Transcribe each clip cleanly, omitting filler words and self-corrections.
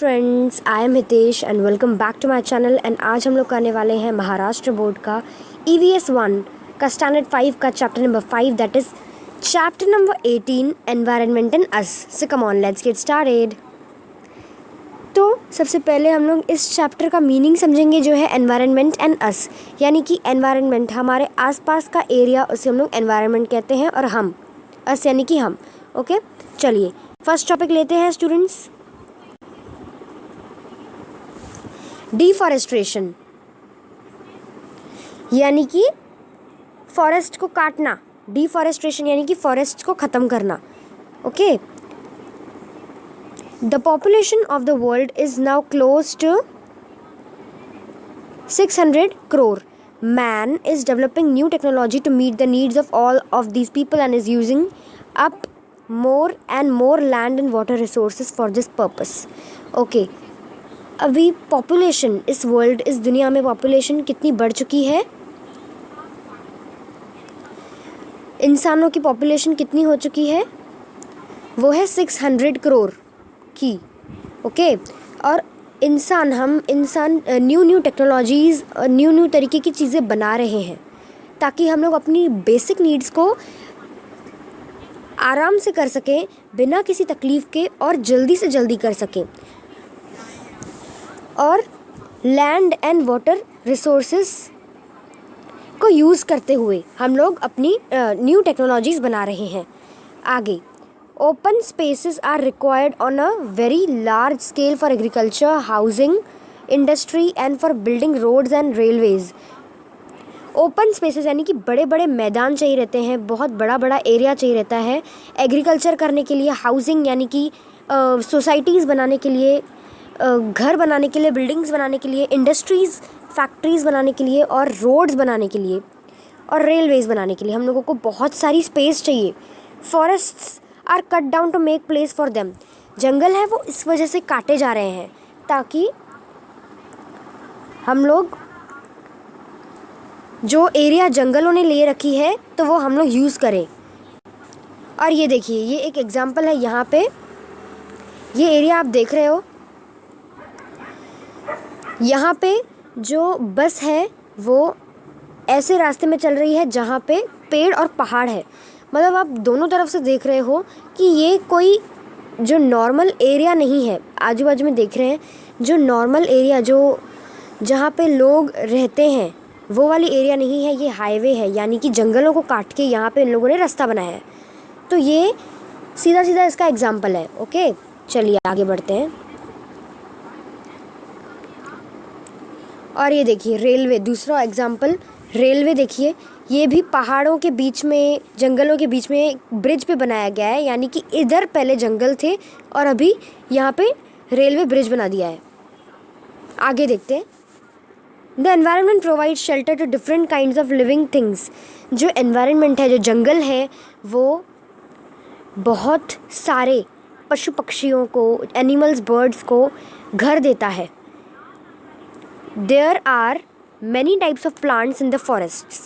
Friends, I am Hitesh and welcome back to my channel. And आज हम लोग करने वाले हैं महाराष्ट्र बोर्ड का EVS 1 का स्टैंडर्ड 5 का chapter number 5, that is chapter number 18 environment and us. So come on, let's get started. तो सबसे पहले हम लोग इस चैप्टर का मीनिंग समझेंगे, जो है एनवायरनमेंट एंड अस, यानी कि एनवायरनमेंट हमारे आसपास का एरिया, उसे हम लोग एनवायरनमेंट कहते हैं, और हम अस यानी कि हम। ओके, चलिए फर्स्ट टॉपिक लेते हैं स्टूडेंट्स। डिफॉरेस्ट्रेशन यानी कि फॉरेस्ट को काटना। डिफॉरेस्ट्रेशन यानी कि फॉरेस्ट को ख़त्म करना। Okay, the population of the world is now close to 600 crore. Man is developing new technology to meet the needs of all of these people and is using up more and more land and water resources for this purpose. Okay, अभी population इस दुनिया में population कितनी बढ़ चुकी है, इंसानों की पॉपुलेशन कितनी हो चुकी है, वो है 600 करोड़ की। ओके, और इंसान न्यू टेक्नोलॉजीज़, न्यू तरीके की चीज़ें बना रहे हैं ताकि हम लोग अपनी बेसिक नीड्स को आराम से कर सकें, बिना किसी तकलीफ़ के, और जल्दी से जल्दी कर सकें। और लैंड एंड वाटर रिसोर्सेस को यूज़ करते हुए हम लोग अपनी न्यू टेक्नोलॉजीज़ बना रहे हैं। आगे, open spaces are required on a very large scale for agriculture, housing, industry and for building roads and railways. Open spaces यानी कि बड़े बड़े मैदान चाहिए रहते हैं, बहुत बड़ा बड़ा एरिया चाहिए रहता है एग्रीकल्चर करने के लिए, हाउसिंग यानी कि सोसाइटीज़ बनाने के लिए, घर बनाने के लिए, बिल्डिंग्स बनाने के लिए, इंडस्ट्रीज़, फैक्ट्रीज़ बनाने के लिए, और रोड्स बनाने के लिए, और रेलवेज़ बनाने के लिए हम लोगों को बहुत सारी स्पेस चाहिए। Forests are cut down to make place for them. जंगल है वो इस वजह से काटे जा रहे हैं ताकि हम लोग जो एरिया जंगलों ने ले रखी है तो वो हम लोग यूज़ करें। और ये देखिए, ये एक एग्जांपल है। यहाँ पे ये एरिया आप देख रहे हो, यहाँ पे जो बस है वो ऐसे रास्ते में चल रही है जहाँ पे पेड़ और पहाड़ है। मतलब आप दोनों तरफ से देख रहे हो कि ये कोई जो नॉर्मल एरिया नहीं है। आजू बाजू में देख रहे हैं जो नॉर्मल एरिया, जो जहाँ पे लोग रहते हैं, वो वाली एरिया नहीं है, ये हाईवे है, यानी कि जंगलों को काट के यहाँ पे इन लोगों ने रास्ता बनाया है। तो ये सीधा सीधा इसका एग्जाम्पल है। ओके, चलिए आगे बढ़ते हैं। और ये देखिए रेलवे, दूसरा एग्जाम्पल रेलवे। देखिए, ये भी पहाड़ों के बीच में, जंगलों के बीच में एक ब्रिज पे बनाया गया है, यानी कि इधर पहले जंगल थे और अभी यहाँ पे रेलवे ब्रिज बना दिया है। आगे देखते हैं। The environment provide shelter to different kinds of living things. जो एनवायरनमेंट है, जो जंगल है, वो बहुत सारे पशु पक्षियों को, एनिमल्स, बर्ड्स को घर देता है। There are many types of plants in the forests.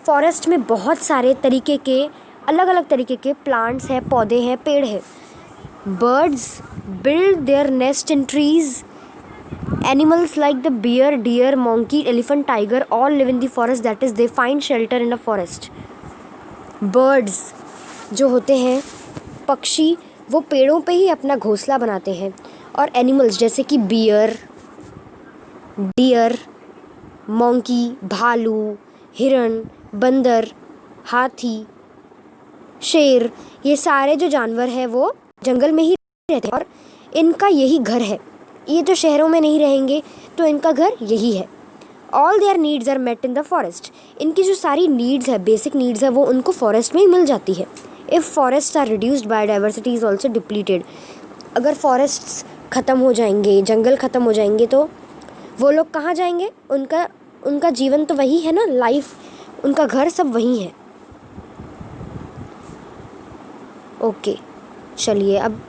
Forest में बहुत सारे तरीके के, अलग अलग तरीके के प्लांट्स हैं, पौधे हैं, पेड़ हैं। Birds build their nest in trees. Animals like the bear, deer, monkey, elephant, tiger all live in the forest. That is, they find shelter in the forest. Birds जो होते हैं, पक्षी, वो पेड़ों पे ही अपना घोंसला बनाते हैं। और एनिमल्स जैसे कि बियर, डियर, मोंकी, भालू, हिरण, बंदर, हाथी, शेर, ये सारे जो जानवर हैं वो जंगल में ही रहते हैं और इनका यही घर है। ये तो शहरों में नहीं रहेंगे, तो इनका घर यही है। All their needs are met in the forest. इनकी जो सारी नीड्स है, बेसिक नीड्स है, वो उनको फॉरेस्ट में ही मिल जाती है। If forest are reduced, biodiversity is also depleted. अगर फॉरेस्ट्स ख़त्म हो जाएंगे, जंगल ख़त्म हो जाएंगे, तो वो लोग कहाँ जाएंगे? उनका जीवन तो वही है ना, लाइफ, उनका घर सब वही है। ओके, चलिए अब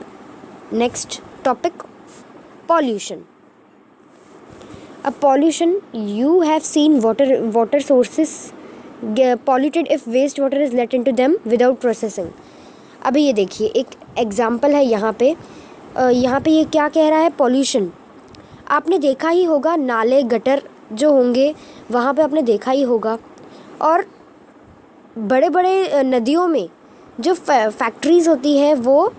नेक्स्ट टॉपिक, पॉल्यूशन। अब pollution, you have scene water sources polluted if waste water is let into them without processing. अभी ये देखिए, एक एग्जाम्पल है यहाँ पे यहाँ पे ये क्या कह रहा है, पॉल्यूशन। आपने देखा ही होगा नाले गटर जो होंगे वहाँ पे आपने देखा ही होगा, और बड़े बड़े नदियों में जो फैक्ट्रीज़ होती है वो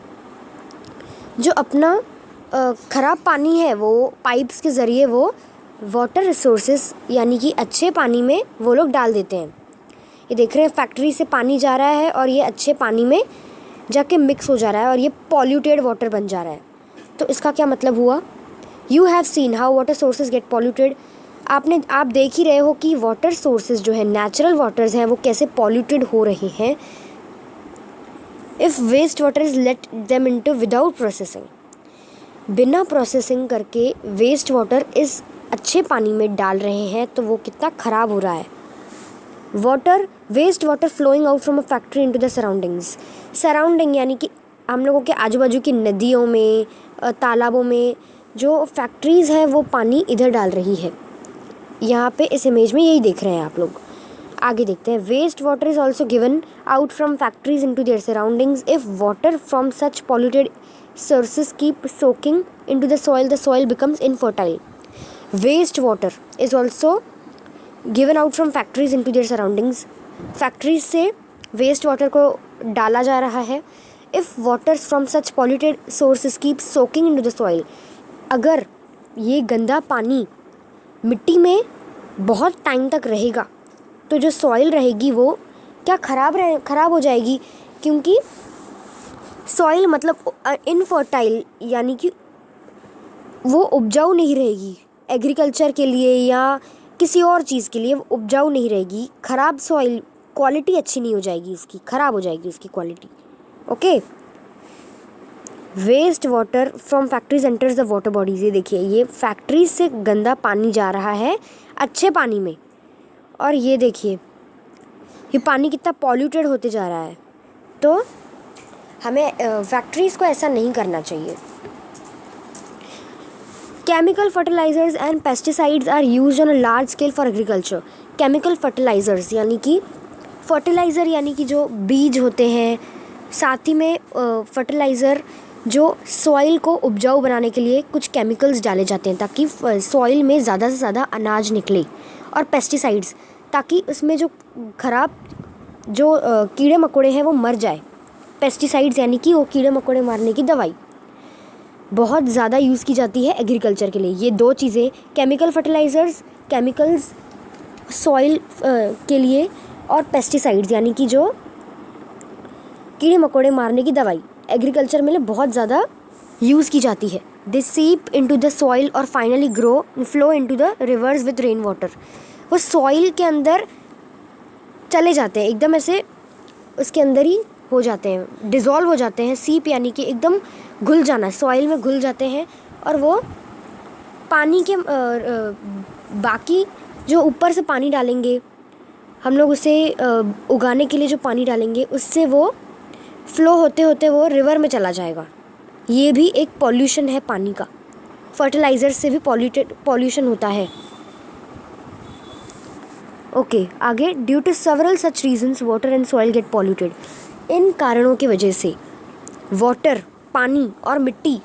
जो अपना ख़राब पानी है वो पाइप्स के ज़रिए वो वाटर रिसोर्सेस यानी कि अच्छे पानी में वो लोग डाल देते हैं। ये देख रहे हैं फैक्ट्री से पानी जा रहा है और ये अच्छे पानी में जाके मिक्स हो जा रहा है और ये पॉल्यूटेड वाटर बन जा रहा है। तो इसका क्या मतलब हुआ, you have seen how water sources get polluted. आप देख ही रहे हो कि वाटर सोर्सेज जो है, नेचुरल वाटर्स हैं, वो कैसे पॉल्यूटेड हो रहे हैं if waste water is let them into without processing. बिना प्रोसेसिंग करके वेस्ट वाटर इस अच्छे पानी में डाल रहे हैं तो वो कितना ख़राब हो रहा है। Waste water flowing out from a factory into the surroundings. Surrounding यानी कि हम लोगों के आजू बाजू की नदियों में, तालाबों में जो फैक्ट्रीज़ हैं वो पानी इधर डाल रही है। यहाँ पे इस इमेज में यही देख रहे हैं आप लोग। आगे देखते हैं, waste water is also given out from factories into their surroundings. If water from such polluted sources keep soaking into the soil becomes infertile. Waste water is also given out from factories into their surroundings. Factories से waste water को डाला जा रहा है। If waters from such polluted sources keep soaking into the soil, अगर ये गंदा पानी मिट्टी में बहुत टाइम तक रहेगा तो जो सॉइल रहेगी वो क्या ख़राब हो जाएगी, क्योंकि सॉइल मतलब इनफर्टाइल यानी कि वो उपजाऊ नहीं रहेगी एग्रीकल्चर के लिए या किसी और चीज़ के लिए, वो उपजाऊ नहीं रहेगी। ख़राब सॉइल, क्वालिटी अच्छी नहीं हो जाएगी उसकी, ख़राब हो जाएगी उसकी quality. Okay, waste water from factories enters the water bodies. ये देखिए, ये फैक्ट्रीज से गंदा पानी जा रहा है अच्छे पानी में, और ये देखिए ये पानी कितना पॉल्यूटेड होते जा रहा है। तो हमें फैक्ट्रीज़ को ऐसा नहीं करना चाहिए। Chemical fertilizers and pesticides are used on a large scale for agriculture. Chemical fertilizers यानी कि फर्टिलाइज़र यानी कि जो बीज होते हैं, साथ ही में फर्टिलाइज़र जो सॉइल को उपजाऊ बनाने के लिए कुछ केमिकल्स डाले जाते हैं ताकि सॉइल में ज़्यादा से ज़्यादा अनाज निकले, और पेस्टिसाइड्स ताकि उसमें जो ख़राब जो कीड़े मकोड़े हैं वो मर जाए। पेस्टिसाइड्स यानी कि वो कीड़े मकोड़े मारने की दवाई बहुत ज़्यादा यूज़ की जाती है एग्रीकल्चर के लिए। ये दो चीज़ें, केमिकल फर्टिलाइज़र्स, केमिकल्स सॉइल के लिए, और पेस्टिसाइड्स यानी कि जो कीड़े मकोड़े मारने की दवाई एग्रीकल्चर में बहुत ज़्यादा यूज़ की जाती है। दे सीप इनटू द सॉइल और finally flow into the reverse with rain water. वो सॉइल के अंदर चले जाते हैं, एकदम ऐसे उसके अंदर ही हो जाते हैं, डिज़ोल्व हो जाते हैं। सीप यानी कि एकदम घुल जाना, सॉइल में घुल जाते हैं, और वो पानी के बाकी जो ऊपर से पानी डालेंगे हम लोग उसे उगाने के लिए जो पानी डालेंगे उससे वो फ्लो होते होते वो रिवर में चला जाएगा। ये भी एक पॉल्यूशन है पानी का। फर्टिलाइज़र से भी पॉल्यूशन होता है। ओके, आगे, due to several such reasons water and soil get polluted. इन कारणों की वजह से वाटर, पानी और मिट्टी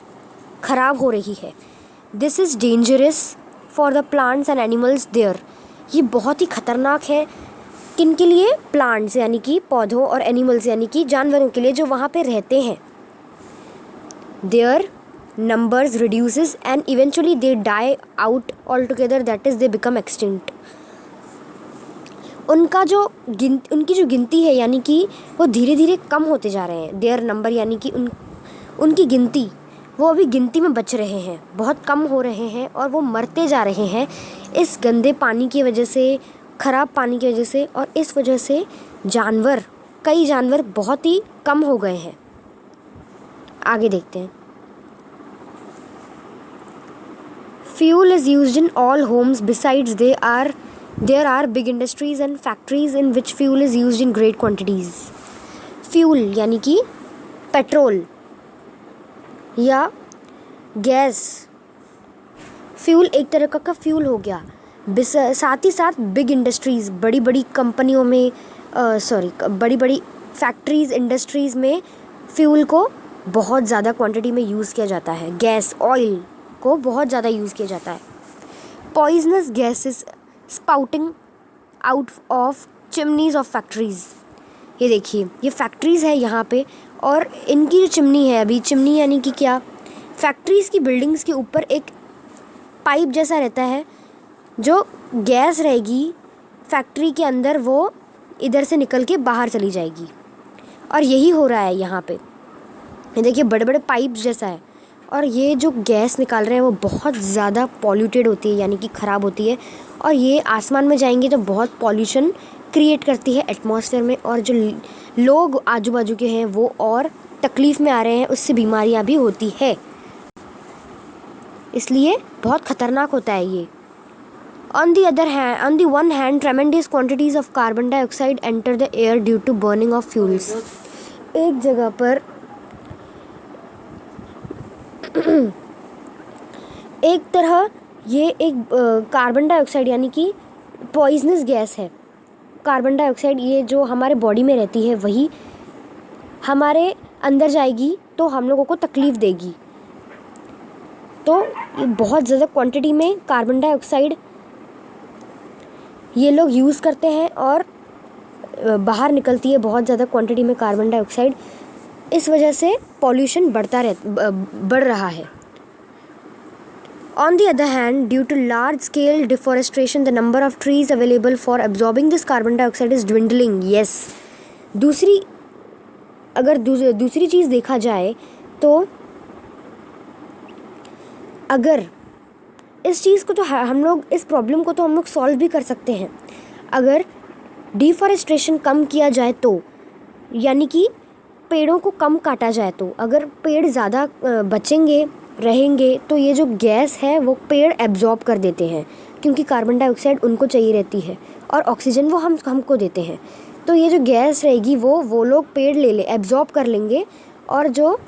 ख़राब हो रही है। This is dangerous for the plants and animals there. ये बहुत ही ख़तरनाक है किन के लिए, प्लांट्स यानी कि पौधों, और एनिमल्स यानी कि जानवरों के लिए जो वहाँ पे रहते हैं। Their numbers reduces and eventually they die out all together, that is they become extinct. उनकी जो गिनती है यानी कि वो धीरे धीरे कम होते जा रहे हैं। देयर नंबर यानी कि उनकी गिनती, वो अभी गिनती में बच रहे हैं, बहुत कम हो रहे हैं और वो मरते जा रहे हैं इस गंदे पानी की वजह से, ख़राब पानी की वजह से, और इस वजह से कई जानवर बहुत ही कम हो गए हैं। आगे देखते हैं। Fuel is used in all homes besides there are big industries and factories in which fuel is used in great quantities. Fuel यानी कि पेट्रोल या गैस। फ्यूल एक तरह का फ्यूल हो गया। साथ ही साथ बिग इंडस्ट्रीज़, बड़ी बड़ी कंपनियों में बड़ी बड़ी फैक्ट्रीज़, इंडस्ट्रीज़ में फ्यूल को बहुत ज़्यादा क्वांटिटी में यूज़ किया जाता है। गैस, ऑयल को बहुत ज़्यादा यूज़ किया जाता है। Poisonous gases spouting out of chimneys of factories. ये देखिए, ये फैक्ट्रीज़ है यहाँ पे, और इनकी जो चिमनी है, अभी चिमनी यानी कि क्या, फैक्ट्रीज़ की बिल्डिंग्स के ऊपर एक पाइप जैसा रहता है, जो गैस रहेगी फैक्ट्री के अंदर, वो इधर से निकल के बाहर चली जाएगी। और यही हो रहा है यहाँ पे। ये देखिए, बड़े बड़े पाइप जैसा है, और ये जो गैस निकाल रहे हैं वो बहुत ज़्यादा पॉल्यूटेड होती है, यानी कि ख़राब होती है, और ये आसमान में जाएंगे तो बहुत पॉल्यूशन क्रिएट करती है एटमॉस्फेयर में, और जो लोग आजू बाजू के हैं वो और तकलीफ़ में आ रहे हैं, उससे बीमारियां भी होती है, इसलिए बहुत ख़तरनाक होता है ये। On the one hand, tremendous quantities of carbon dioxide enter the air due to burning of fuels. एक जगह पर एक तरह ये एक कार्बन डाइऑक्साइड यानी कि पॉइजनस गैस है। कार्बन डाइऑक्साइड ये जो हमारे बॉडी में रहती है वही हमारे अंदर जाएगी तो हम लोगों को तकलीफ़ देगी। तो ये बहुत ज़्यादा क्वांटिटी में कार्बन डाइऑक्साइड ये लोग यूज़ करते हैं और बाहर निकलती है बहुत ज़्यादा क्वांटिटी में कार्बन डाइऑक्साइड। इस वजह से पॉल्यूशन बढ़ रहा है। On the other hand, due to large-scale deforestation, the number of trees available for absorbing this carbon dioxide is dwindling. Yes. दूसरी चीज़ देखा जाए तो अगर इस चीज़ को तो हम लोग इस प्रॉब्लम को तो हम लोग सॉल्व भी कर सकते हैं अगर डिफॉरेस्टेशन कम किया जाए तो, यानी कि पेड़ों को कम काटा जाए तो। अगर पेड़ ज़्यादा बचेंगे रहेंगे तो ये जो गैस है वो पेड़ एब्जॉर्ब कर देते हैं, क्योंकि कार्बन डाइऑक्साइड उनको चाहिए रहती है और ऑक्सीजन वो हमको देते हैं। तो ये जो गैस रहेगी वो लोग पेड़ एब्जॉर्ब कर लेंगे और जो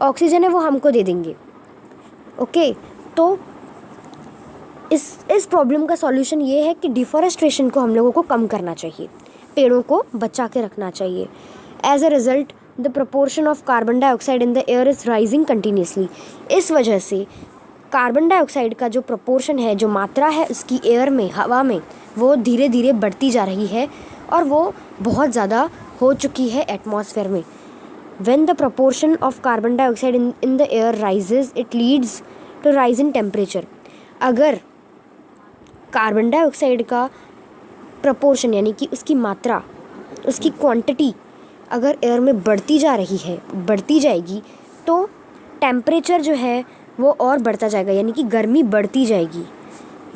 ऑक्सीजन है वो हमको दे देंगे। ओके, तो इस प्रॉब्लम का सॉल्यूशन ये है कि डिफॉरेस्टेशन को हम लोगों को कम करना चाहिए, पेड़ों को बचा के रखना चाहिए। As a result the proportion of carbon dioxide in the air is rising continuously. इस वजह से कार्बन डाइऑक्साइड का जो प्रपोर्शन है, जो मात्रा है उसकी एयर में, हवा में, वो धीरे धीरे बढ़ती जा रही है और वो बहुत ज़्यादा हो चुकी है एटमॉस्फेयर में। When the proportion of carbon dioxide in the air rises, it leads to rise in temperature. अगर कार्बन डाइऑक्साइड का प्रपोर्शन यानी कि उसकी मात्रा, उसकी क्वांटिटी अगर एयर में बढ़ती जा रही है, बढ़ती जाएगी, तो टेम्परेचर जो है वो और बढ़ता जाएगा, यानी कि गर्मी बढ़ती जाएगी।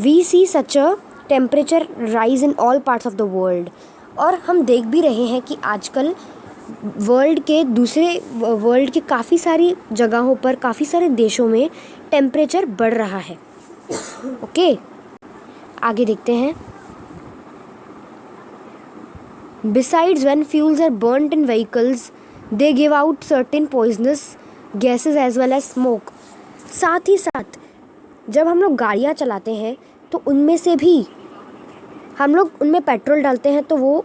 We see such a temperature rise in all parts of the world. और हम देख भी रहे हैं कि आजकल वर्ल्ड के काफ़ी सारी जगहों पर, काफ़ी सारे देशों में टेम्परेचर बढ़ रहा है। ओके, आगे देखते हैं। Besides, when fuels are burnt in vehicles, they give out certain poisonous gases as well as smoke. साथ ही साथ जब हम लोग गाड़ियाँ चलाते हैं तो उनमें से भी हम लोग उनमें पेट्रोल डालते हैं, तो वो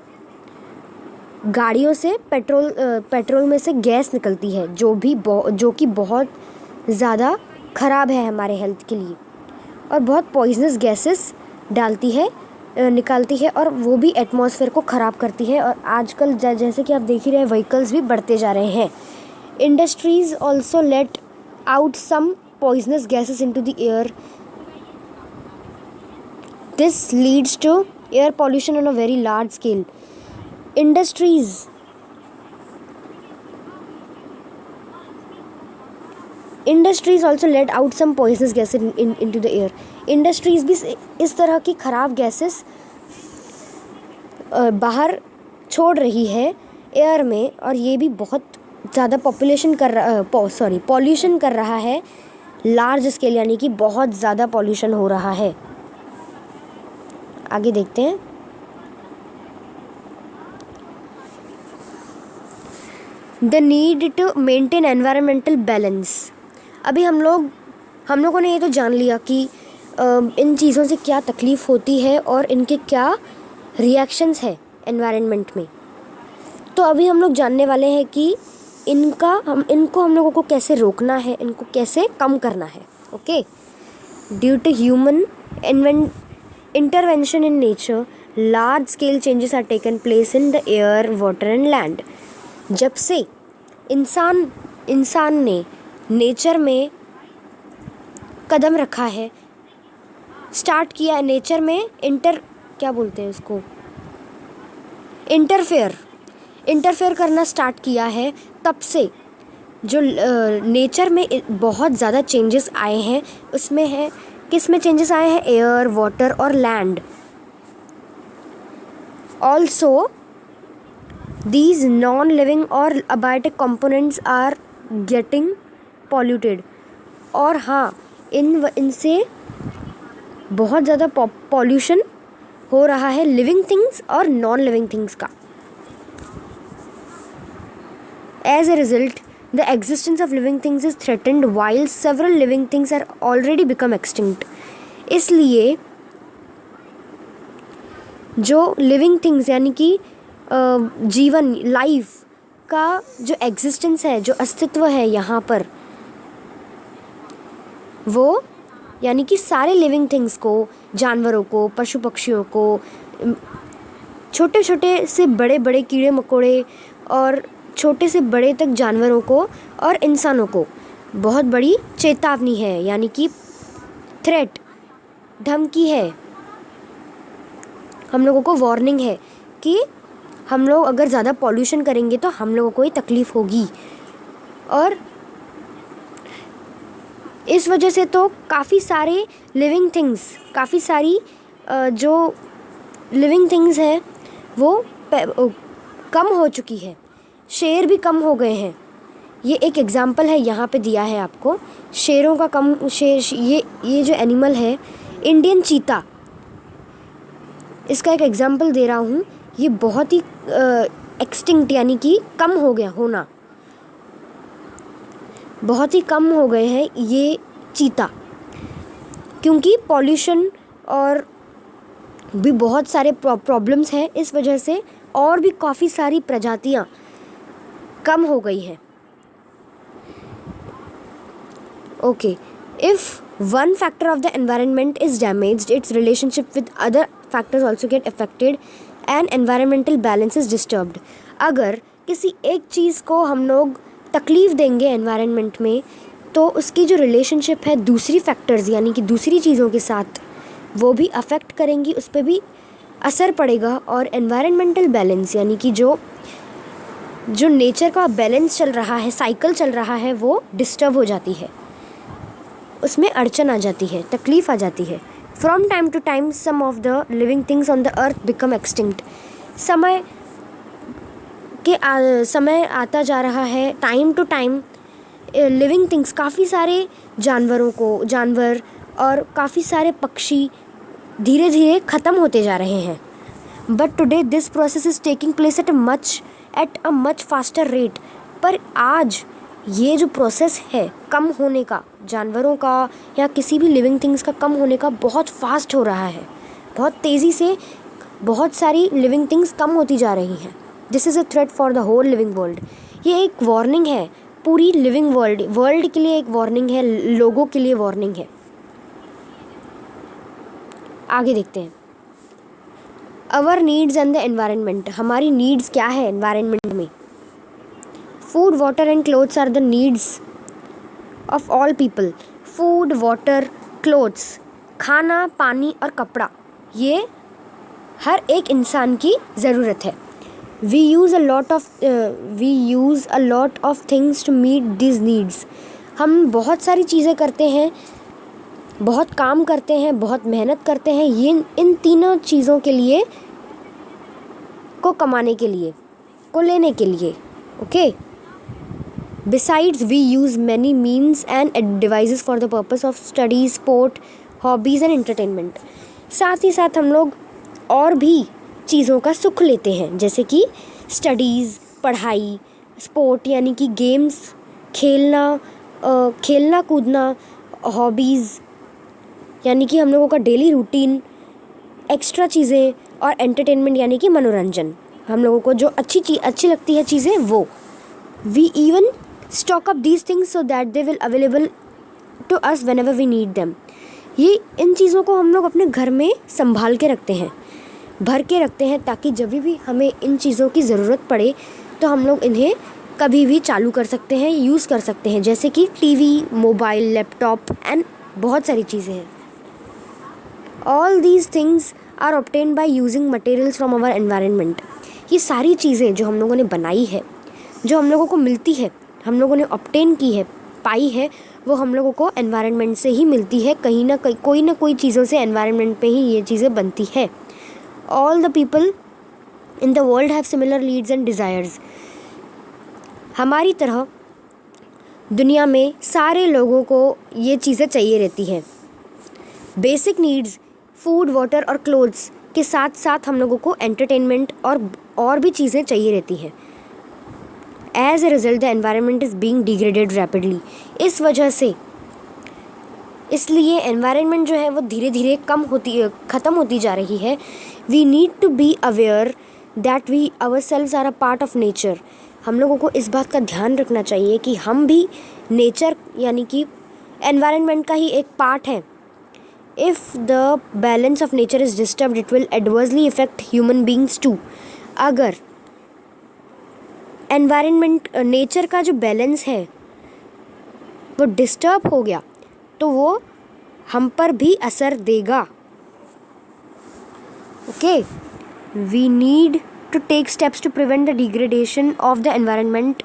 गाड़ियों से पेट्रोल में से गैस निकलती है जो कि बहुत ज़्यादा ख़राब है हमारे हेल्थ के लिए और बहुत पॉइजनस गैसेस निकालती है और वो भी एटमॉस्फेयर को ख़राब करती है। और आजकल जैसे कि आप देख ही रहे हैं, व्हीकल्स भी बढ़ते जा रहे हैं। Industries also let out some poisonous gases into the air. This leads to air pollution on a very large scale. Industries also let out some poisonous gases into the air. Industries भी इस तरह की ख़राब gases बाहर छोड़ रही है air में, और ये भी बहुत ज़्यादा पॉल्यूशन कर रहा है लार्ज स्केल, यानी कि बहुत ज़्यादा पॉल्यूशन हो रहा है. आगे देखते हैं. The need to maintain environmental balance. अभी हम लोगों ने ये तो जान लिया कि इन चीज़ों से क्या तकलीफ़ होती है और इनके क्या रिएक्शंस है एनवायरनमेंट में. तो अभी हम लोग जानने वाले हैं कि इनको हम लोगों को कैसे रोकना है, इनको कैसे कम करना है। Okay, due to human intervention in nature, large scale changes are taken place in the air, water and land। जब से इंसान ने नेचर में कदम रखा है, स्टार्ट किया है नेचर में क्या बोलते हैं उसको, इंटरफेयर करना स्टार्ट किया है, तब से जो नेचर में बहुत ज़्यादा चेंजेस आए हैं। उसमें है किस में चेंजेस आए हैं, एयर, वाटर और land. Also these non living और abiotic components are getting polluted. और हाँ, इनसे बहुत ज़्यादा पॉल्यूशन हो रहा है लिविंग थिंग्स और नॉन लिविंग थिंग्स का। As a result the existence of living things is threatened while several living things are already become extinct। इसलिए जो लिविंग थिंग्स यानी कि जीवन, लाइफ का जो एग्जिस्टेंस है, जो अस्तित्व है यहाँ पर, वो यानी कि सारे लिविंग थिंग्स को, जानवरों को, पशु पक्षियों को, छोटे छोटे से बड़े बड़े कीड़े मकोड़े और छोटे से बड़े तक जानवरों को और इंसानों को बहुत बड़ी चेतावनी है, यानी कि थ्रेट, धमकी है। हम लोगों को वार्निंग है कि हम लोग अगर ज़्यादा पॉल्यूशन करेंगे तो हम लोगों को ही तकलीफ़ होगी। और इस वजह से तो काफ़ी सारे लिविंग थिंग्स, काफ़ी सारी जो लिविंग थिंग्स है वो कम हो चुकी है, शेर भी कम हो गए हैं। ये एक एग्जाम्पल है यहाँ पे दिया है आपको, शेरों का ये जो एनिमल है इंडियन चीता, इसका एक एग्जाम्पल दे रहा हूँ। ये बहुत ही एक्सटिंक्ट यानी कि कम हो गया होना, बहुत ही कम हो गए हैं ये चीता, क्योंकि पॉल्यूशन और भी बहुत सारे प्रॉब्लम्स हैं। इस वजह से और भी काफ़ी सारी प्रजातियाँ कम हो गई है। Okay, if one factor of the environment is damaged, it's relationship with other factors also get affected and environmental balance is disturbed. अगर किसी एक चीज़ को हम लोग तकलीफ़ देंगे एनवायरनमेंट में, तो उसकी जो रिलेशनशिप है दूसरी फैक्टर्स यानी कि दूसरी चीज़ों के साथ, वो भी अफेक्ट करेंगी, उस पर भी असर पड़ेगा। और एनवायरमेंटल बैलेंस यानी कि जो नेचर का बैलेंस चल रहा है, साइकिल चल रहा है, वो डिस्टर्ब हो जाती है, उसमें अड़चन आ जाती है, तकलीफ़ आ जाती है। From time to time some of the living things on the earth become extinct. समय आता जा रहा है, time to time living things, काफ़ी सारे जानवर और काफ़ी सारे पक्षी धीरे धीरे ख़त्म होते जा रहे हैं। But today this process is taking place at a much faster rate. पर आज ये जो प्रोसेस है कम होने का, जानवरों का या किसी भी लिविंग थिंग्स का कम होने का, बहुत फास्ट हो रहा है, बहुत तेज़ी से बहुत सारी लिविंग थिंग्स कम होती जा रही हैं। This is a threat for the whole living world. ये एक वार्निंग है पूरी लिविंग वर्ल्ड के लिए, एक वार्निंग है, लोगों के लिए वार्निंग है। आगे देखते हैं, our needs and the environment. हमारी नीड्स क्या है एनवायरनमेंट में? Food, water and clothes are the needs of all people. Food, water, clothes, खाना, पानी और कपड़ा, ये हर एक इंसान की ज़रूरत है। We use a lot of things to meet this needs. हम बहुत सारी चीज़ें करते हैं, बहुत काम करते हैं, बहुत मेहनत करते हैं इन तीनों चीज़ों के लिए, को कमाने के लिए, को लेने के लिए। Okay, besides we use many means and devices for the purpose of study, sport, hobbies and entertainment. साथ ही साथ हम लोग और भी चीज़ों का सुख लेते हैं, जैसे कि स्टडीज़, पढ़ाई, स्पोर्ट यानी कि गेम्स, खेलना कूदना, हॉबीज़ यानी कि हम लोगों का डेली रूटीन, एक्स्ट्रा चीज़ें, और एंटरटेनमेंट यानी कि मनोरंजन, हम लोगों को जो अच्छी लगती है चीज़ें वो। We even stock up these things so that they will available to us whenever we need them. ये इन चीज़ों को हम लोग अपने घर में संभाल के रखते हैं, भर के रखते हैं, ताकि जब भी हमें इन चीज़ों की ज़रूरत पड़े तो हम लोग इन्हें कभी भी चालू कर सकते हैं, यूज़ कर सकते हैं, जैसे कि टीवी, मोबाइल, लैपटॉप एंड बहुत सारी चीज़ें हैं। All these things are obtained by using materials from our environment. ये सारी चीज़ें जो हम लोगों ने बनाई है, जो हम लोगों को मिलती है, हम लोगों ने ऑब्टेन की है, पाई है, वो हम लोगों को एनवायरनमेंट से ही मिलती है। कहीं ना कोई चीज़ों से एनवायरनमेंट पे ही ये चीज़ें बनती है। All the people in the world have similar needs and desires. हमारी तरह दुनिया में सारे लोगों को ये चीज़ें चाहिए रहती हैं। बेसिक नीड्स फूड, वाटर और क्लोथ्स के साथ साथ हम लोगों को एंटरटेनमेंट और भी चीज़ें चाहिए रहती हैं। As a result the environment is being degraded rapidly. इस वजह से इसलिए एनवायरनमेंट जो है वो धीरे धीरे ख़त्म होती जा रही है। We need to be aware that we ourselves are a part of nature. हम लोगों को इस बात का ध्यान रखना चाहिए कि हम भी नेचर यानी कि एनवायरनमेंट का ही एक पार्ट है। If the balance of nature is disturbed it will adversely effect human beings too. अगर एनवायरनमेंट नेचर का जो बैलेंस है वो डिस्टर्ब हो गया तो वो हम पर भी असर देगा। Okay, we need to take steps to prevent the degradation of the environment.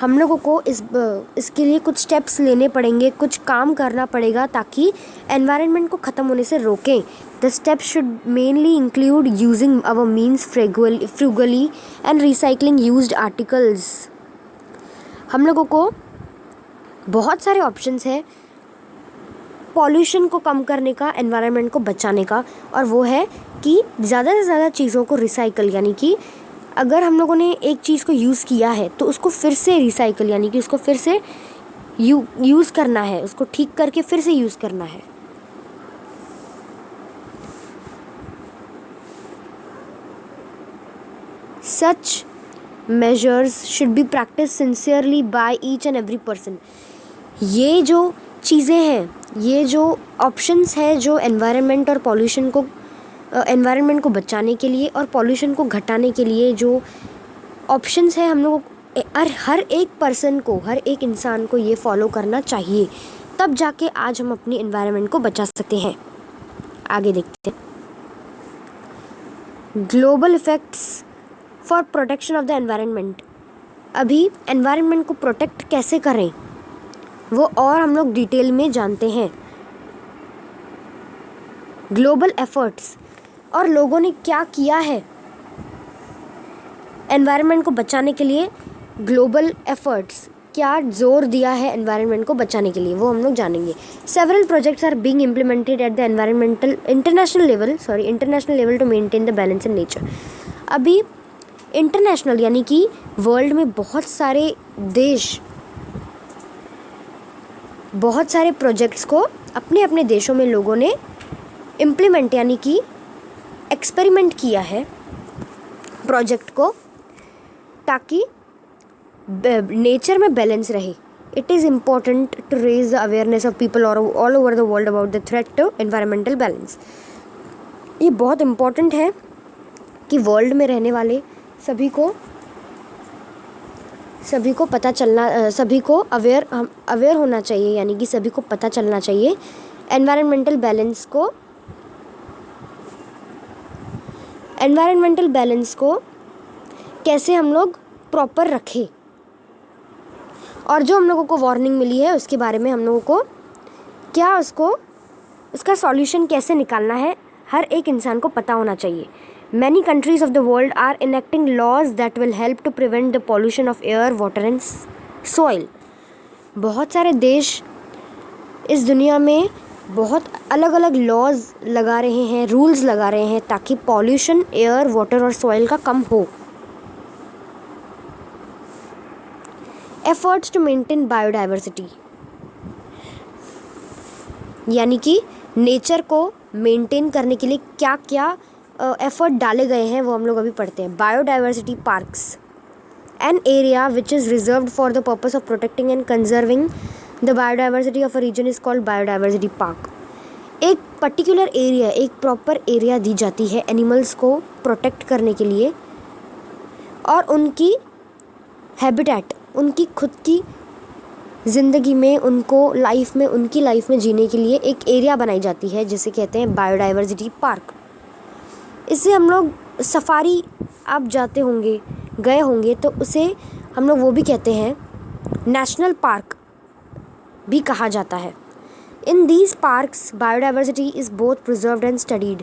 हम लोगों को इसके लिए कुछ स्टेप्स लेने पड़ेंगे, कुछ काम करना पड़ेगा ताकि एनवायरनमेंट को ख़त्म होने से रोकें। The steps should mainly include using our means frugally and recycling used articles. हम लोगों को बहुत सारे ऑप्शंस हैं पॉल्यूशन को कम करने का, एनवायरनमेंट को बचाने का, और वो है कि ज़्यादा से ज़्यादा चीज़ों को रिसाइकल, यानी कि अगर हम लोगों ने एक चीज़ को यूज़ किया है तो उसको फिर से रिसाइकल यानी कि उसको फिर से यूज़ करना है, उसको ठीक करके फिर से यूज़ करना है। सच measures should be practice sincerely by each and every person. ये जो चीज़ें हैं, ये जो ऑप्शंस है, जो एनवायरनमेंट को बचाने के लिए और पॉल्यूशन को घटाने के लिए जो ऑप्शंस है, हम लोगों को हर एक पर्सन को, हर एक इंसान को ये फॉलो करना चाहिए, तब जाके आज हम अपनी एनवायरनमेंट को बचा सकते हैं। आगे देखते हैं। Global effects for protection of the environment. अभी एनवायरनमेंट को प्रोटेक्ट कैसे करें वो और हम लोग डिटेल में जानते हैं। ग्लोबल एफर्ट्स, और लोगों ने क्या किया है एनवायरनमेंट को बचाने के लिए। ग्लोबल एफर्ट्स, क्या जोर दिया है एनवायरनमेंट को बचाने के लिए, वो हम लोग जानेंगे। Several projects are being implemented at the international level to maintain the balance in nature. अभी इंटरनेशनल यानी कि वर्ल्ड में बहुत सारे देश बहुत सारे प्रोजेक्ट्स को अपने अपने देशों में लोगों ने इम्प्लीमेंट यानी कि एक्सपेरिमेंट किया है प्रोजेक्ट को, ताकि नेचर में बैलेंस रहे। It is important to raise the awareness of people all over the world about the threat to environmental balance. ये बहुत इम्पॉर्टेंट है कि वर्ल्ड में रहने वाले सभी को पता चलना, सभी को अवेयर होना चाहिए, यानी कि सभी को पता चलना चाहिए एनवायरमेंटल बैलेंस को कैसे हम लोग प्रॉपर रखें। और जो हम लोगों को वार्निंग मिली है उसके बारे में हम लोगों को उसका सॉल्यूशन कैसे निकालना है, हर एक इंसान को पता होना चाहिए। Many countries of the world are enacting laws that will help to prevent the pollution of air, water and soil. बहुत सारे देश इस दुनिया में बहुत अलग अलग लॉज लगा रहे हैं, रूल्स लगा रहे हैं, ताकि पॉल्यूशन एयर, वाटर और सॉइल का कम हो। एफर्ट्स टू मेंटेन बायोडाइवर्सिटी, यानी कि नेचर को मेंटेन करने के लिए क्या क्या एफर्ट डाले गए हैं वो हम लोग अभी पढ़ते हैं। Biodiversity parks, An area which is reserved for the purpose of protecting and conserving the biodiversity of a region is called biodiversity park. एक पर्टिकुलर एरिया, एक प्रॉपर एरिया दी जाती है एनिमल्स को प्रोटेक्ट करने के लिए और उनकी हैबिटेट, उनकी खुद की ज़िंदगी में, उनकी लाइफ में जीने के लिए एक एरिया बनाई जाती है जिसे कहते हैं बायोडाइवर्सिटी पार्क। इससे हम लोग सफारी, आप जाते होंगे, गए होंगे, तो उसे हम लोग वो भी कहते हैं, नेशनल पार्क भी कहा जाता है। In these parks biodiversity is both preserved and studied.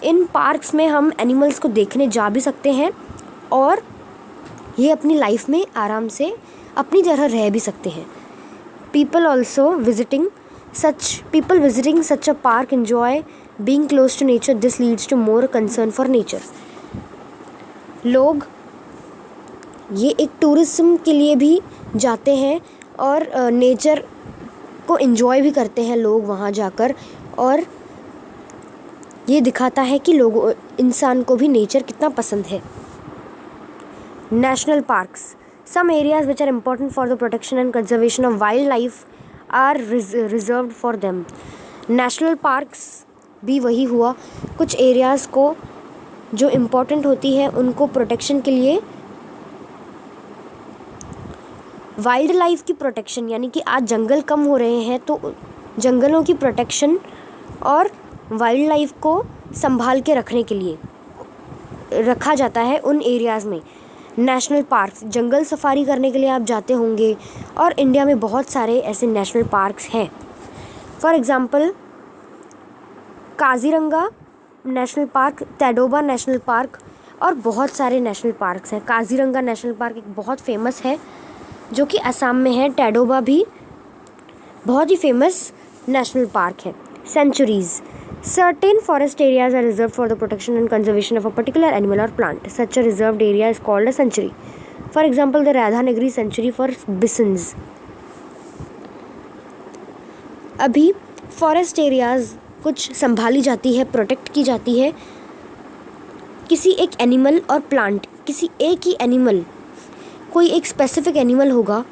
In parks में हम एनिमल्स को देखने जा भी सकते हैं और ये अपनी लाइफ में आराम से अपनी तरह रह भी सकते हैं। people visiting such a park enjoy being close to nature. This leads to more concern for nature. लोग ये एक टूरिज्म के लिए भी जाते हैं और नेचर को एंजॉय भी करते हैं लोग वहाँ जाकर, और ये दिखाता है कि इंसान को भी नेचर कितना पसंद है। National parks, some areas which are important for the protection and conservation of wildlife are reserved for them. National parks भी वही हुआ, कुछ एरियाज़ को जो इम्पोर्टेंट होती है उनको प्रोटेक्शन के लिए, वाइल्ड लाइफ की प्रोटेक्शन, यानी कि आज जंगल कम हो रहे हैं तो जंगलों की प्रोटेक्शन और वाइल्ड लाइफ को संभाल के रखने के लिए रखा जाता है उन एरियाज़ में। नेशनल पार्क्स, जंगल सफारी करने के लिए आप जाते होंगे और इंडिया में बहुत सारे ऐसे नेशनल पार्क्स हैं। For example Kaziranga national park, Tadoba national park और बहुत सारे नेशनल पार्क्स हैं। काज़ीरंगा नेशनल पार्क एक बहुत फेमस है जो कि असम में है। तैडोबा भी बहुत ही फेमस नेशनल पार्क है। Centuries, certain forest areas are reserved for the protection and conservation of a particular animal or plant. Such a reserved area is called a sanctuary. For example, the Radhanagari sanctuary for bisons. अभी forest areas कुछ संभाली जाती है, protect की जाती है किसी एक एनिमल और प्लांट, किसी एक ही एनिमल, कोई एक स्पेसिफिक एनिमल होगा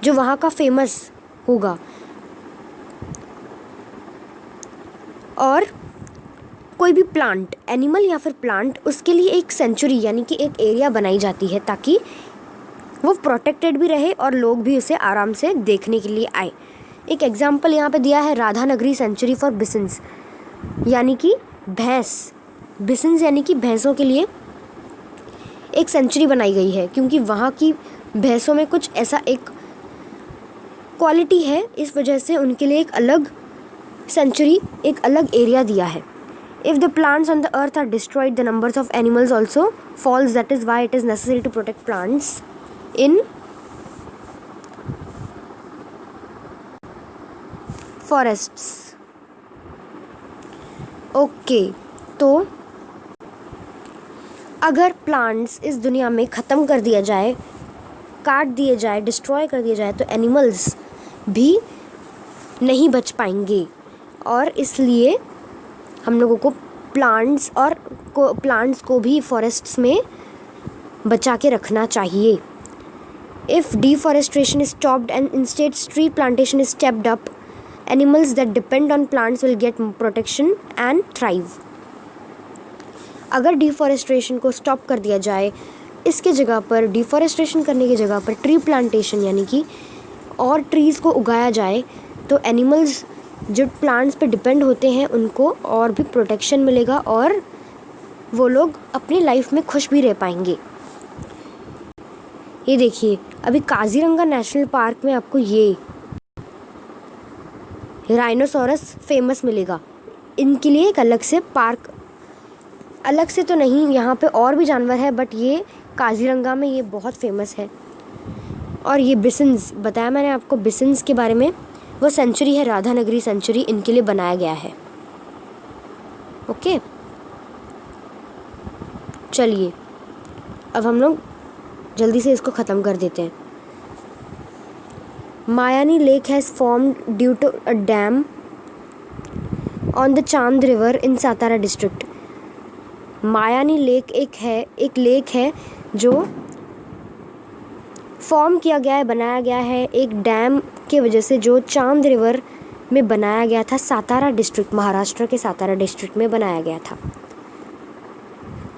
जो वहाँ का फेमस होगा, और कोई भी प्लांट, एनिमल या फिर प्लांट, उसके लिए एक सेंचुरी यानी कि एक एरिया बनाई जाती है ताकि वो प्रोटेक्टेड भी रहे और लोग भी उसे आराम से देखने के लिए आए। एक एग्जांपल यहाँ पे दिया है, राधानगरी सेंचुरी फॉर बिसन्स, यानी कि भैंस, बिसन्स यानी कि भैंसों के लिए एक सेंचुरी बनाई गई है क्योंकि वहाँ की भैंसों में कुछ ऐसा एक क्वालिटी है, इस वजह से उनके लिए एक अलग सेंचुरी, एक अलग एरिया दिया है। If the plants on the earth are destroyed, the numbers of animals also falls. That is why it is necessary to protect plants in forests. Okay, तो अगर प्लांट्स इस दुनिया में ख़त्म कर दिया जाए, काट दिए जाए, डिस्ट्रॉय कर दिया जाए, तो एनिमल्स भी नहीं बच पाएंगे, और इसलिए हम लोगों को प्लांट्स को भी फॉरेस्ट्स में बचा के रखना चाहिए। If deforestation is stopped and instead tree plantation is stepped up, animals that depend on plants will get protection and thrive. अगर डिफॉरेस्टेशन को स्टॉप कर दिया जाए, इसके जगह पर, डिफॉरेस्टेशन करने की जगह पर ट्री प्लांटेशन यानी कि और ट्रीज़ को उगाया जाए, तो एनिमल्स जो प्लांट्स पे डिपेंड होते हैं उनको और भी प्रोटेक्शन मिलेगा और वो लोग अपनी लाइफ में खुश भी रह पाएंगे। ये देखिए, अभी काज़ीरंगा नेशनल पार्क में आपको ये राइनोसोरस फेमस मिलेगा। इनके लिए एक अलग से पार्क, अलग से तो नहीं, यहाँ पे और भी जानवर है, बट ये काज़ीरंगा में ये बहुत फेमस है। और ये बिसन्स, बताया मैंने आपको बिसन्स के बारे में, वो सेंचुरी है राधानगरी सेंचुरी, इनके लिए बनाया गया है। ओके, चलिए अब हम लोग जल्दी से इसको ख़त्म कर देते हैं। Mayani lake has formed due to a dam on the Chand river in Satara district. Mayani lake एक लेक है जो फॉर्म किया गया है, बनाया गया है एक डैम के वजह से जो चांद रिवर में बनाया गया था। सातारा डिस्ट्रिक्ट, महाराष्ट्र के सातारा डिस्ट्रिक्ट में बनाया गया था।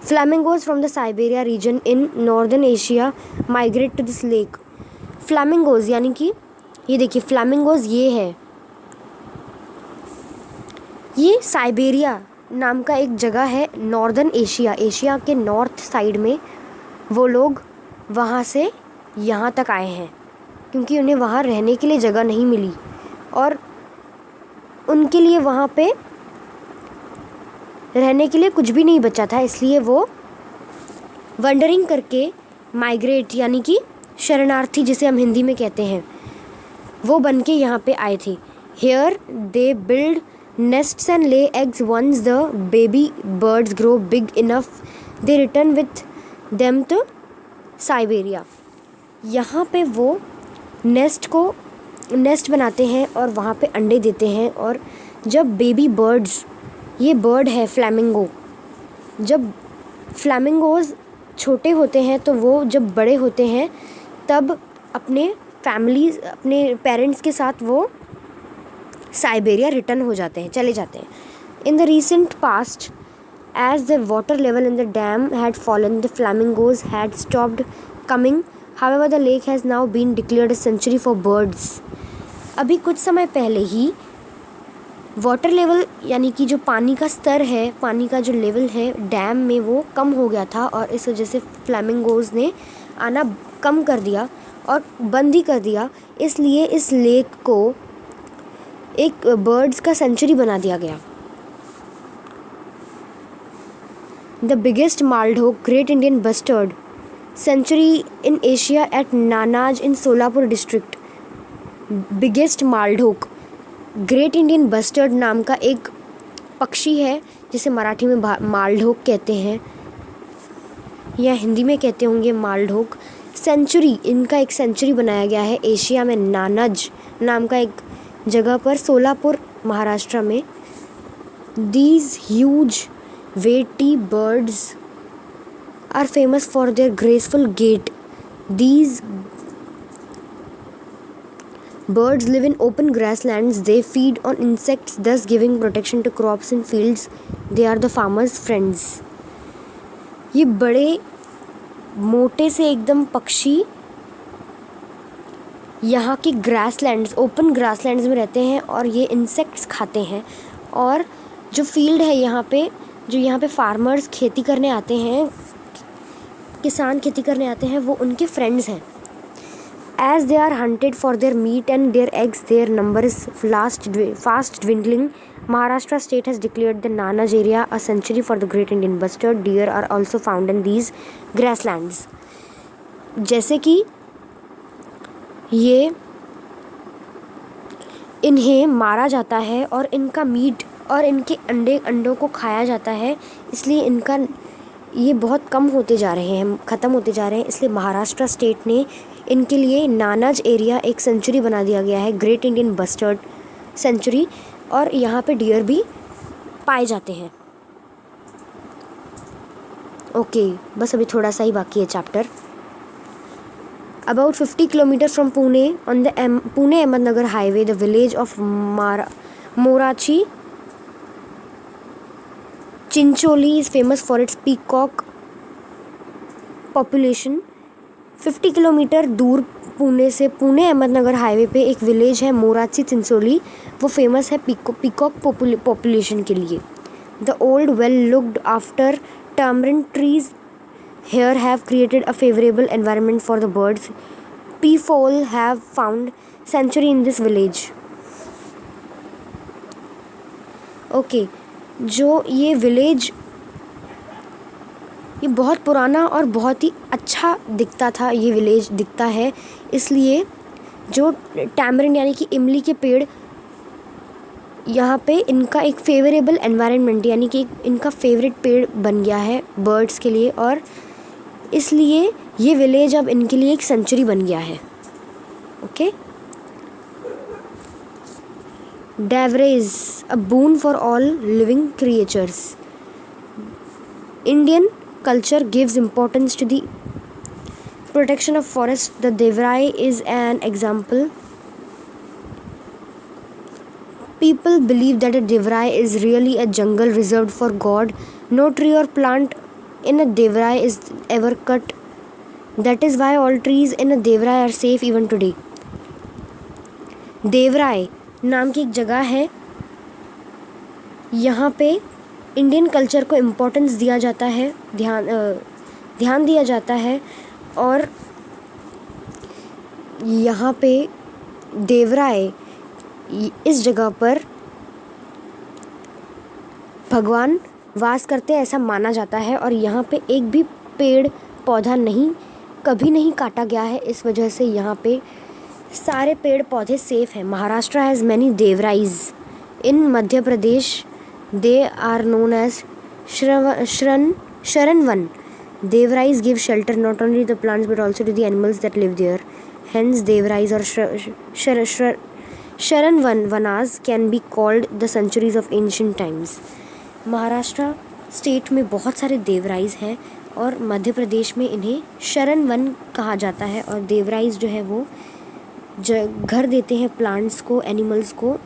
Flamingos from the Siberia region in northern Asia migrate to this lake. Flamingos यानी कि ये देखिए, फ्लैमिंगोज ये है, ये साइबेरिया नाम का एक जगह है नॉर्दर्न एशिया, एशिया के नॉर्थ साइड में। वो लोग वहाँ से यहाँ तक आए हैं क्योंकि उन्हें वहाँ रहने के लिए जगह नहीं मिली और उनके लिए वहाँ पे रहने के लिए कुछ भी नहीं बचा था, इसलिए वो वंडरिंग करके माइग्रेट यानी कि शरणार्थी जिसे हम हिंदी में कहते हैं, वो बन के यहाँ पे आए थे। Here they build nests and lay eggs. Once the baby birds grow big enough, they return with them to Siberia. यहाँ पे वो नेस्ट बनाते हैं और वहाँ पे अंडे देते हैं। और जब बेबी बर्ड्स, ये बर्ड है फ्लैमिंगो, जब फ्लैमिंगोज छोटे होते हैं तो वो जब बड़े होते हैं तब अपने पेरेंट्स के साथ वो साइबेरिया रिटर्न हो जाते हैं, चले जाते हैं। In the recent past as the water level in the dam had fallen, the flamingos had stopped coming. However the lake has now been declared a sanctuary for birds. अभी कुछ समय पहले ही वाटर लेवल यानी कि जो पानी का स्तर है, पानी का जो लेवल है डैम में वो कम हो गया था और इस वजह से फ्लैमिंगोज ने आना कम कर दिया और बंद ही कर दिया। इसलिए इस लेक को एक बर्ड्स का सेंचुरी बना दिया गया। The biggest Maldhok great Indian bustard sanctuary in Asia at Nannaj in Solapur district. Biggest Maldhok, great Indian bustard नाम का एक पक्षी है जिसे मराठी में मालढोक कहते हैं या हिंदी में कहते होंगे मालढोक। सेंचुरी, इनका एक सेंचुरी बनाया गया है एशिया में नानज नाम का एक जगह पर, सोलापुर महाराष्ट्र में। These huge weighty birds are famous for their graceful gait. These birds live in open grasslands. They feed on insects, thus giving protection to crops and fields. They are the farmers' friends. ये बड़े मोटे से एकदम पक्षी यहाँ की grasslands, open grasslands में रहते हैं और ये इंसेक्ट्स खाते हैं। और जो फील्ड है यहाँ पे, जो यहाँ पे फार्मर्स खेती करने आते हैं, किसान खेती करने आते हैं, वो उनके फ्रेंड्स हैं। As they are hunted for their meat and their eggs, their number is fast dwindling. Maharashtra state has declared the Nanaj area a sanctuary for the great Indian bustard. Deer are also found in these grasslands. जैसे कि ये इन्हें मारा जाता है और इनका meet और इनके अंडों को खाया जाता है, इसलिए इनका ये बहुत कम होते जा रहे हैं, ख़त्म होते जा रहे हैं। इसलिए महाराष्ट्र स्टेट ने इनके लिए नानाज एरिया एक सेंचुरी बना दिया गया है, ग्रेट इंडियन बस्टर्ड सेंचुरी, और यहाँ पे डियर भी पाए जाते हैं। ओके, बस अभी थोड़ा सा ही बाकी है chapter. About 50 kilometre from Pune on the Pune Ahmednagar highway, the village of Morachi Chincholi is famous for its peacock population. 50 kilometre दूर पुणे से, पुणे अहमदनगर हाईवे पे एक विलेज है मोराची चिंचोली, वो फेमस है पीकॉक पॉपुलेशन के लिए। The old well looked after tamarind trees here have created a favorable environment for the birds. Peafowl have found sanctuary in this village. Okay, जो ये विलेज, ये बहुत पुराना और बहुत ही अच्छा दिखता था, ये विलेज दिखता है, इसलिए जो टैमरिन यानी कि इमली के पेड़, यहाँ पे इनका एक फेवरेबल एनवायरनमेंट यानी कि इनका फेवरेट पेड़ बन गया है बर्ड्स के लिए, और इसलिए ये विलेज अब इनके लिए एक सेंचुरी बन गया है। Okay, devrais a boon for all living creatures. Indian culture gives importance to the Protection of forest. The Devrai is an example. People believe that a Devrai is really a jungle reserved for God. No tree or plant in a Devrai is ever cut. That is why all trees in a Devrai are safe even today. Devaraya नाम की एक जगह है, यहाँ पे Indian culture को importance दिया जाता है, ध्यान दिया जाता है। और यहाँ पे देवराय, इस जगह पर भगवान वास करते हैं ऐसा माना जाता है। और यहाँ पे एक भी पेड़ पौधा कभी नहीं काटा गया है। इस वजह से यहाँ पे सारे पेड़ पौधे सेफ हैं। Maharashtra has many devrais. In Madhya Pradesh they are known as sharanvan. Devrais give shelter not only the plants but also to the animals that live there. Hence devrais और sharanvan vanas can be called the sanctuaries of ancient times. Maharashtra state में बहुत सारे देवराइज हैं और मध्य प्रदेश में इन्हें शरणवन कहा जाता है। और देवराइज जो है वो घर देते हैं प्लांट्स को, एनिमल्स को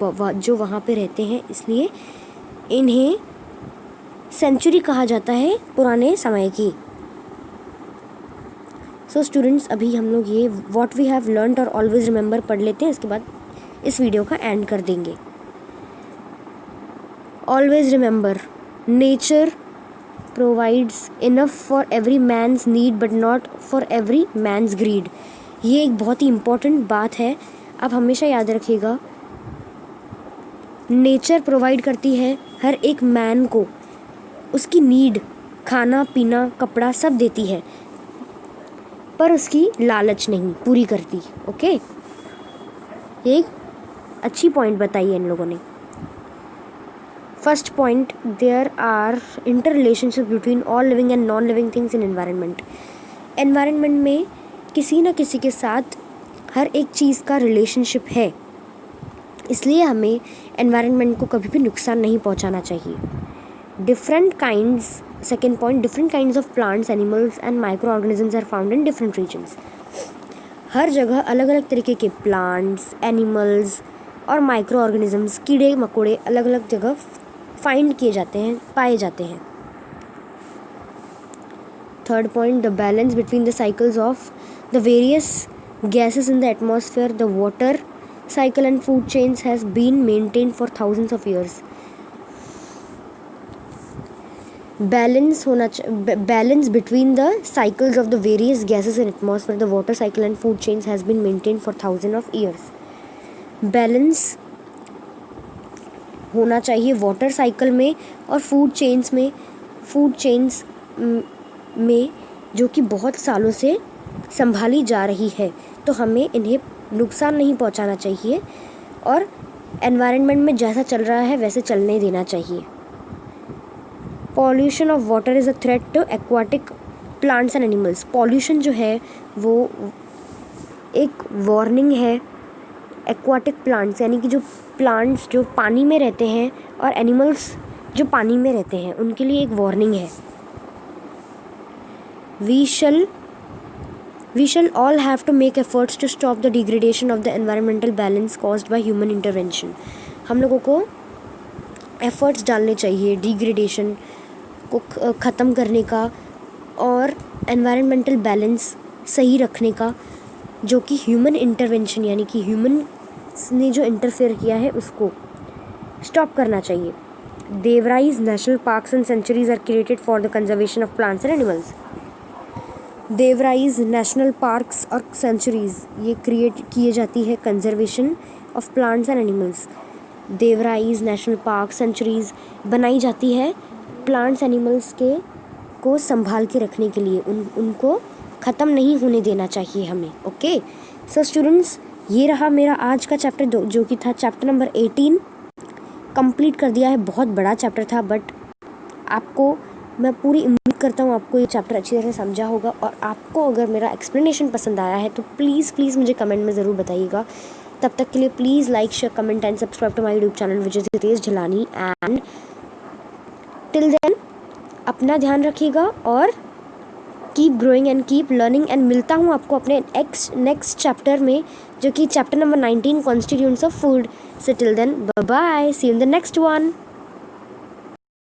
जो वहाँ पे रहते हैं, इसलिए इन्हें सेंचुरी कहा जाता है पुराने समय की। सो स्टूडेंट्स, अभी हम लोग ये व्हाट वी हैव लर्नड और ऑलवेज रिमेंबर पढ़ लेते हैं, इसके बाद इस वीडियो का एंड कर देंगे। Always remember, nature provides enough for every man's need but not for every man's greed. ये एक बहुत ही इम्पॉर्टेंट बात है, आप हमेशा याद रखिएगा। नेचर प्रोवाइड करती है हर एक मैन को उसकी नीड, खाना पीना कपड़ा सब देती है, पर उसकी लालच नहीं पूरी करती। ओके, ये एक अच्छी पॉइंट बताई है इन लोगों ने। First point, there are inter relationship between all living and non living things in environment. Environment में किसी न किसी के साथ हर एक चीज़ का रिलेशनशिप है, इसलिए हमें एनवायरनमेंट को कभी भी नुकसान नहीं पहुंचाना चाहिए। Different kinds, second point, different kinds of plants, animals and micro organisms are found in different regions. हर जगह अलग अलग तरीके के प्लांट्स, एनिमल्स और माइक्रो ऑर्गेनिजम्स, कीड़े मकोड़े अलग अलग जगह फाइंड किए जाते हैं, पाए जाते हैं। Third point, the balance between the cycles of the various gases in the atmosphere, the water cycle and food chains has been maintained for thousands of years. Balance between the cycles of the various gases in atmosphere, the water cycle and food chains has been maintained for thousands of years. Balance होना चाहिए water cycle में और food chains में जो कि बहुत सालों से संभाली जा रही है, तो हमें इन्हें नुकसान नहीं पहुंचाना चाहिए और एनवायरनमेंट में जैसा चल रहा है वैसे चलने देना चाहिए। Pollution of water is a threat to aquatic plants and animals. Pollution जो है वो एक वार्निंग है एक्वाटिक प्लांट्स, यानी कि जो प्लांट्स जो पानी में रहते हैं और एनिमल्स जो पानी में रहते हैं उनके लिए एक वार्निंग है। We shall all have to make efforts to stop the degradation of the environmental balance caused by human intervention. हम लोगों को efforts डालने चाहिए डिग्रेडेशन को ख़त्म करने का और environmental balance सही रखने का, जो कि ह्यूमन इंटरवेंशन यानी कि ह्यूमन ने जो इंटरफेयर किया है उसको स्टॉप करना चाहिए। Devrais national parks and sanctuaries are created for the conservation of plants and animals. Devrais national parks और सेंचुरीज़ ये क्रिएट किए जाती है conservation of plants and animals. Devrais national park sanctuaries बनाई जाती है प्लांट्स एनिमल्स को संभाल के रखने के लिए, उनको ख़त्म नहीं होने देना चाहिए हमें। ओके, सो स्टूडेंट्स, ये रहा मेरा आज का चैप्टर जो कि था चैप्टर नंबर 18 कंप्लीट कर दिया है। बहुत बड़ा चैप्टर था, बट आपको मैं पूरी उम्मीद करता हूँ आपको ये चैप्टर अच्छी तरह से समझा होगा। और आपको अगर मेरा एक्सप्लेनेशन पसंद आया है तो प्लीज़ मुझे कमेंट में ज़रूर बताइएगा। तब तक के लिए please like, share, comment and subscribe to my YouTube channel which is Hitesh Jhalani. And till then अपना ध्यान रखिएगा और keep growing and keep learning, and मिलता हूँ आपको अपने नेक्स्ट चैप्टर में, जो कि chapter number 19 constituents of food. So till then bye bye, see you in the next one.